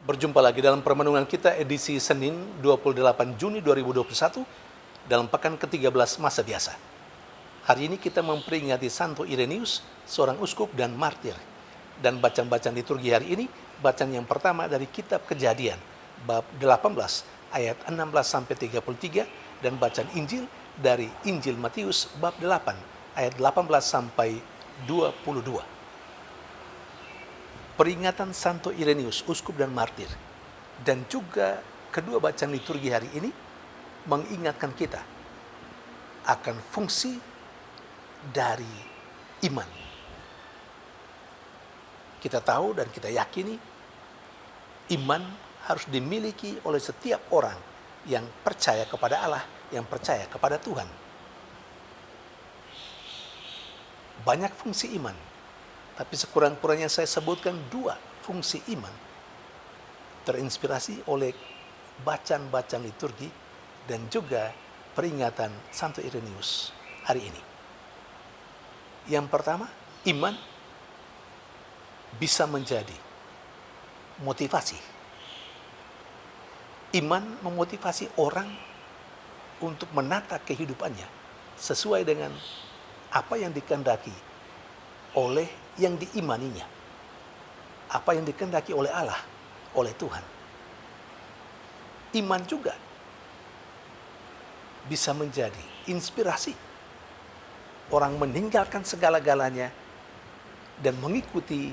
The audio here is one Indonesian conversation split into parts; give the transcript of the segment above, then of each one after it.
Berjumpa lagi dalam permenungan kita edisi Senin 28 Juni 2021 dalam pekan ke-13 masa biasa. Hari ini kita memperingati Santo Irenaeus, seorang uskup dan martir. Dan bacaan-bacaan liturgi hari ini, bacaan yang pertama dari kitab Kejadian, bab 18 ayat 16 sampai 33 dan bacaan Injil dari Injil Matius bab 8 ayat 18 sampai 22. Peringatan Santo Irenaeus, uskup dan martir, dan juga kedua bacaan liturgi hari ini mengingatkan kita akan fungsi dari iman. Kita tahu dan kita yakini iman harus dimiliki oleh setiap orang yang percaya kepada Allah, yang percaya kepada Tuhan. Banyak fungsi iman, tapi sekurang-kurangnya saya sebutkan dua fungsi iman. Terinspirasi oleh bacaan-bacaan liturgi dan juga peringatan Santo Irenaeus hari ini. Yang pertama, iman bisa menjadi motivasi. Iman memotivasi orang untuk menata kehidupannya sesuai dengan apa yang dikehendaki oleh yang diimaninya, apa yang dikehendaki oleh Allah, oleh Tuhan. Iman juga bisa menjadi inspirasi orang meninggalkan segala-galanya dan mengikuti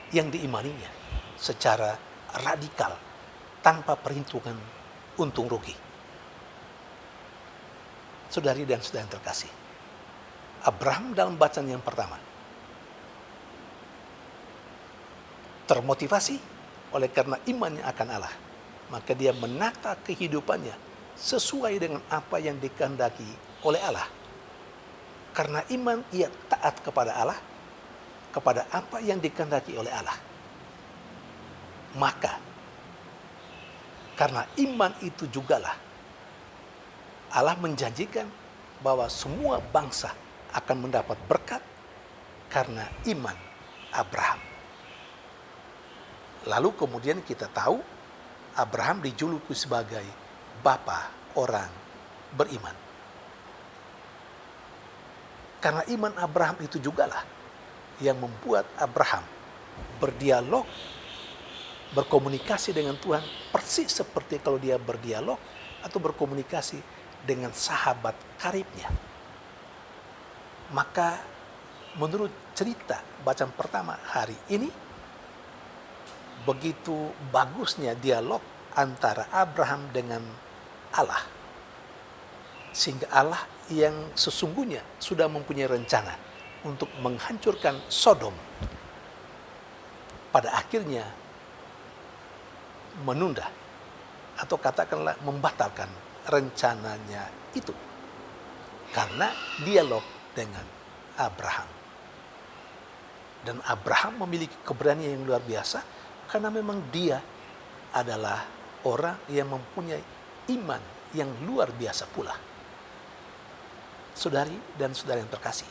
yang diimaninya secara radikal tanpa perhitungan untung rugi. Saudari dan saudara yang terkasih, Abraham dalam bacaan yang pertama termotivasi oleh karena imannya akan Allah, maka dia menata kehidupannya sesuai dengan apa yang dikehendaki oleh Allah. Karena iman ia taat kepada Allah, kepada apa yang dikehendaki oleh Allah. Maka karena iman itu jugalah Allah menjanjikan bahwa semua bangsa akan mendapat berkat karena iman Abraham. Lalu kemudian kita tahu Abraham dijuluki sebagai bapa orang beriman. Karena iman Abraham itu jugalah yang membuat Abraham berdialog, berkomunikasi dengan Tuhan persis seperti kalau dia berdialog atau berkomunikasi dengan sahabat karibnya. Maka menurut cerita bacaan pertama hari ini, begitu bagusnya dialog antara Abraham dengan Allah. Sehingga Allah yang sesungguhnya sudah mempunyai rencana untuk menghancurkan Sodom, pada akhirnya menunda atau katakanlah membatalkan rencananya itu karena dialog dengan Abraham. Dan Abraham memiliki keberanian yang luar biasa karena memang dia adalah orang yang mempunyai iman yang luar biasa pula. Saudari dan saudara yang terkasih,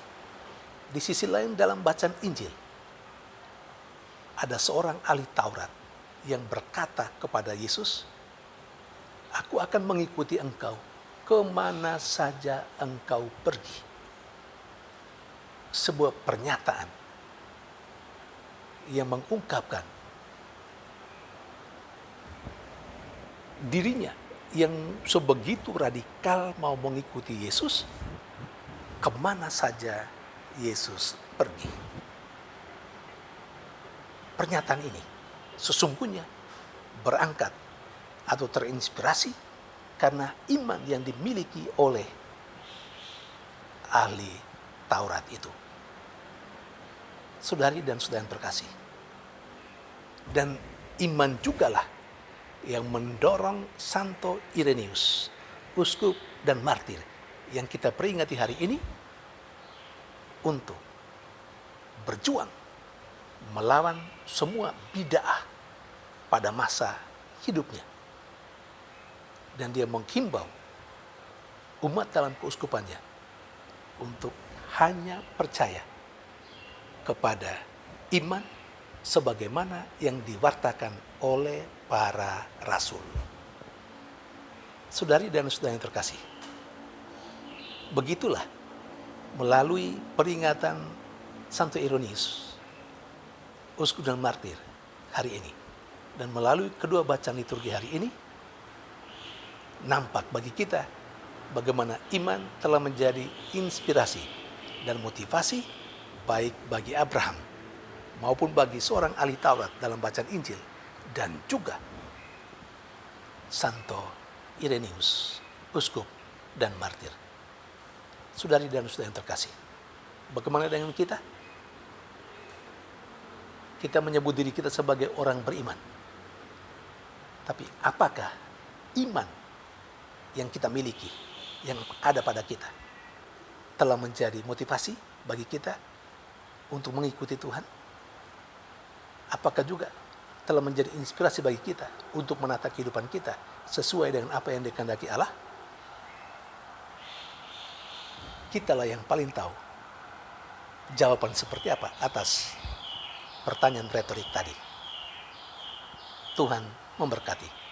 di sisi lain dalam bacaan Injil, ada seorang ahli Taurat yang berkata kepada Yesus, "Aku akan mengikuti engkau kemana saja engkau pergi." Sebuah pernyataan yang mengungkapkan dirinya yang sebegitu radikal mau mengikuti Yesus, kemana saja Yesus pergi. Pernyataan ini sesungguhnya berangkat atau terinspirasi karena iman yang dimiliki oleh ahli Taurat itu. Saudari dan saudara yang terkasih, dan iman jugalah yang mendorong Santo Irenaeus, uskup dan martir yang kita peringati hari ini untuk berjuang melawan semua bid'ah pada masa hidupnya. Dan dia menghimbau umat dalam keuskupannya untuk hanya percaya kepada iman sebagaimana yang diwartakan oleh para rasul. Saudari dan saudara yang terkasih, begitulah melalui peringatan Santo Irenaeus, uskup dan martir hari ini, dan melalui kedua bacaan liturgi hari ini, nampak bagi kita bagaimana iman telah menjadi inspirasi dan motivasi baik bagi Abraham maupun bagi seorang ahli Taurat dalam bacaan Injil, dan juga Santo Irenaeus, uskup dan martir. Saudari dan saudara yang terkasih, bagaimana dengan kita? Kita menyebut diri kita sebagai orang beriman. Tapi apakah iman yang kita miliki, yang ada pada kita, telah menjadi motivasi bagi kita untuk mengikuti Tuhan? Apakah juga telah menjadi inspirasi bagi kita untuk menata kehidupan kita sesuai dengan apa yang dikehendaki Allah? Kitalah yang paling tahu jawaban seperti apa atas pertanyaan retorik tadi. Tuhan memberkati.